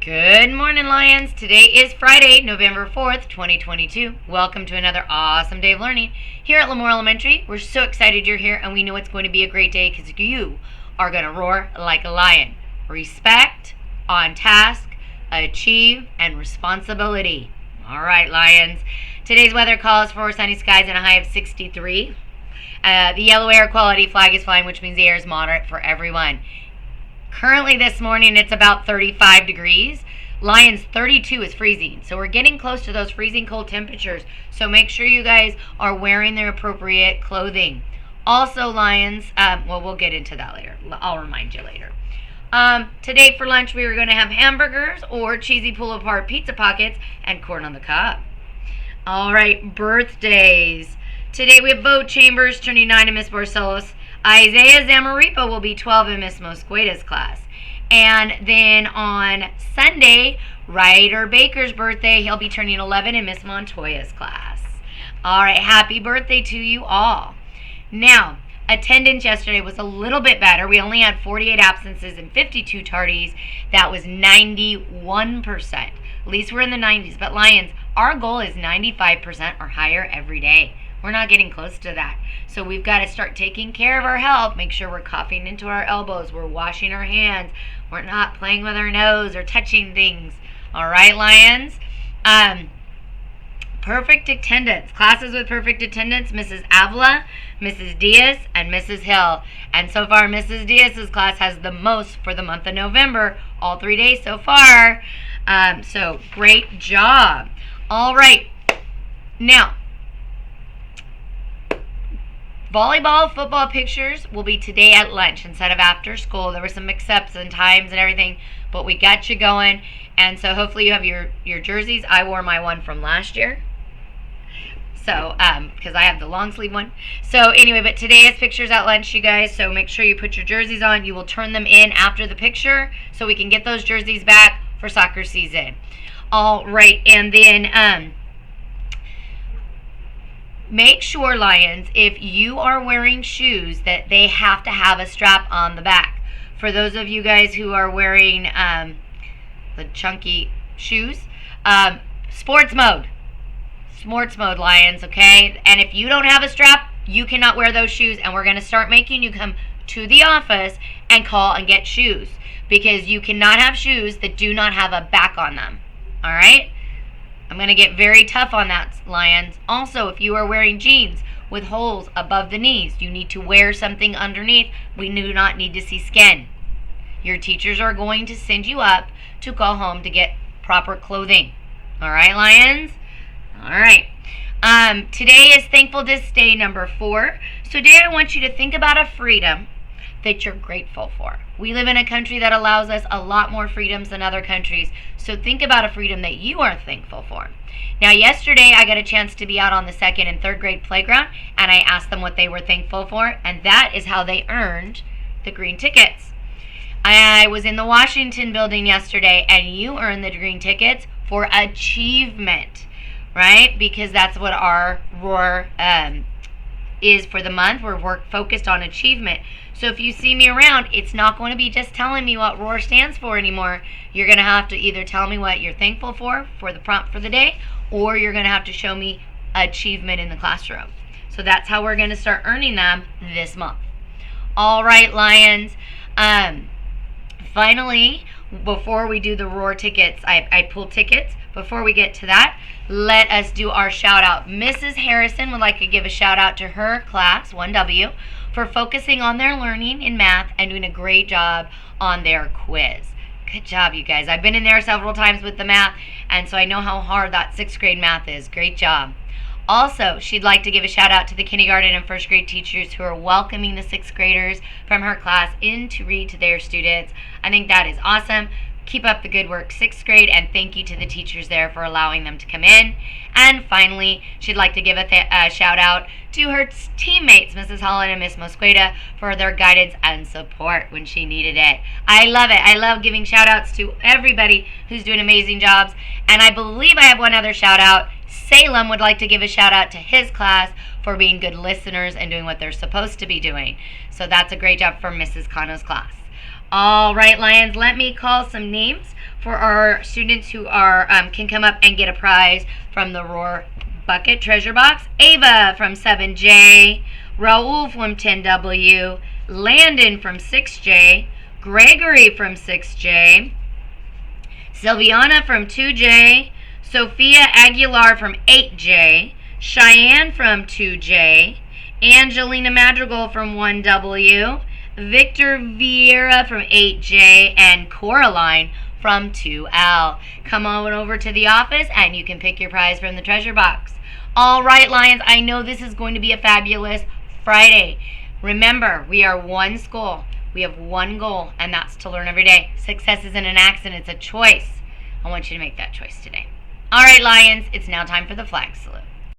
Good morning, Lions. Today is Friday, November 4th, 2022. Welcome to another awesome day of learning here at Lemoore Elementary. We're so excited you're here, and we know it's going to be a great day because you are going to roar like a lion. Respect, on task, achieve, and responsibility. All right, Lions. Today's weather calls for sunny skies and a high of 63. The yellow air quality flag is flying, which means the air is moderate for everyone. Currently this morning it's about 35 degrees. Lions 32 is freezing. So we're getting close to those freezing cold temperatures. So make sure you guys are wearing the appropriate clothing. Also, Lions, we'll get into that later. I'll remind you later. Today for lunch we were going to have hamburgers or cheesy pull-apart pizza pockets and corn on the cob. All right, birthdays. Today we have Bo Chambers turning 9 in Miss Barcelos. Isaiah Zamaripa will be 12 in Miss Mosqueda's class. And then on Sunday, Ryder Baker's birthday. He'll be turning 11 in Miss Montoya's class. All right, happy birthday to you all. Now, attendance yesterday was a little bit better. We only had 48 absences and 52 tardies. That was 91%. At least we're in the 90s. But Lions, our goal is 95% or higher every day. We're not getting close to that. So we've got to start taking care of our health. Make sure we're coughing into our elbows. We're washing our hands. We're not playing with our nose or touching things. All right, Lions? Perfect attendance. Classes with perfect attendance, Mrs. Avila, Mrs. Diaz, and Mrs. Hill. And so far, Mrs. Diaz's class has the most for the month of November. All 3 days so far. So great job. All right. Now, volleyball, football pictures will be today at lunch instead of after school. There were some mix-ups and times and everything, but we got you going. And so hopefully you have your jerseys. I wore my one from last year. So, because I have the long sleeve one. So anyway, but today is pictures at lunch, you guys. So make sure you put your jerseys on. You will turn them in after the picture so we can get those jerseys back for soccer season. All right, and then make sure, Lions, if you are wearing shoes, that they have to have a strap on the back. For those of you guys who are wearing the chunky shoes, sports mode. Sports mode, Lions, okay? And if you don't have a strap, you cannot wear those shoes, and we're going to start making you come to the office and call and get shoes, because you cannot have shoes that do not have a back on them, all right? I'm going to get very tough on that, Lions. Also, if you are wearing jeans with holes above the knees, you need to wear something underneath. We do not need to see skin. Your teachers are going to send you up to go home to get proper clothing. All right, Lions? All right. Today is Thankfulness Day number 4. So today I want you to think about a freedom that you're grateful for. We live in a country that allows us a lot more freedoms than other countries. So think about a freedom that you are thankful for. Now, yesterday I got a chance to be out on the 2nd and 3rd grade playground, and I asked them what they were thankful for, and that is how they earned the green tickets. I was in the Washington building yesterday, and you earned the green tickets for achievement, right? Because that's what our ROAR is for the month. We're focused on achievement. So if you see me around, it's not going to be just telling me what ROAR stands for anymore. You're going to have to either tell me what you're thankful for the prompt for the day, or you're going to have to show me achievement in the classroom. So that's how we're going to start earning them this month. All right, Lions. Finally, before we do the ROAR tickets, I pulled tickets. Before we get to that, let us do our shout out. Mrs. Harrison would like to give a shout out to her class, 1W, for focusing on their learning in math and doing a great job on their quiz. Good job, you guys. I've been in there several times with the math, and so I know how hard that 6th grade math is. Great job. Also, she'd like to give a shout out to the kindergarten and 1st grade teachers who are welcoming the 6th graders from her class in to read to their students. I think that is awesome. Keep up the good work, 6th grade, and thank you to the teachers there for allowing them to come in. And finally, she'd like to give a shout out to her teammates, Mrs. Holland and Miss Mosqueda, for their guidance and support when she needed it. I love it. I love giving shout outs to everybody who's doing amazing jobs. And I believe I have one other shout out. Salem would like to give a shout out to his class for being good listeners and doing what they're supposed to be doing. So that's a great job for Mrs. Kano's class. All right, Lions, let me call some names for our students who are can come up and get a prize from the Roar Bucket Treasure Box. Ava from 7J, Raul from 10W, Landon from 6J, Gregory from 6J, Sylviana from 2J, Sophia Aguilar from 8J, Cheyenne from 2J, Angelina Madrigal from 1W, Victor Vieira from 8J, and Coraline from 2L. Come on over to the office and you can pick your prize from the treasure box. All right, Lions, I know this is going to be a fabulous Friday. Remember, we are one school. We have one goal, and that's to learn every day. Success isn't an accident, it's a choice. I want you to make that choice today. All right, Lions, it's now time for the flag salute.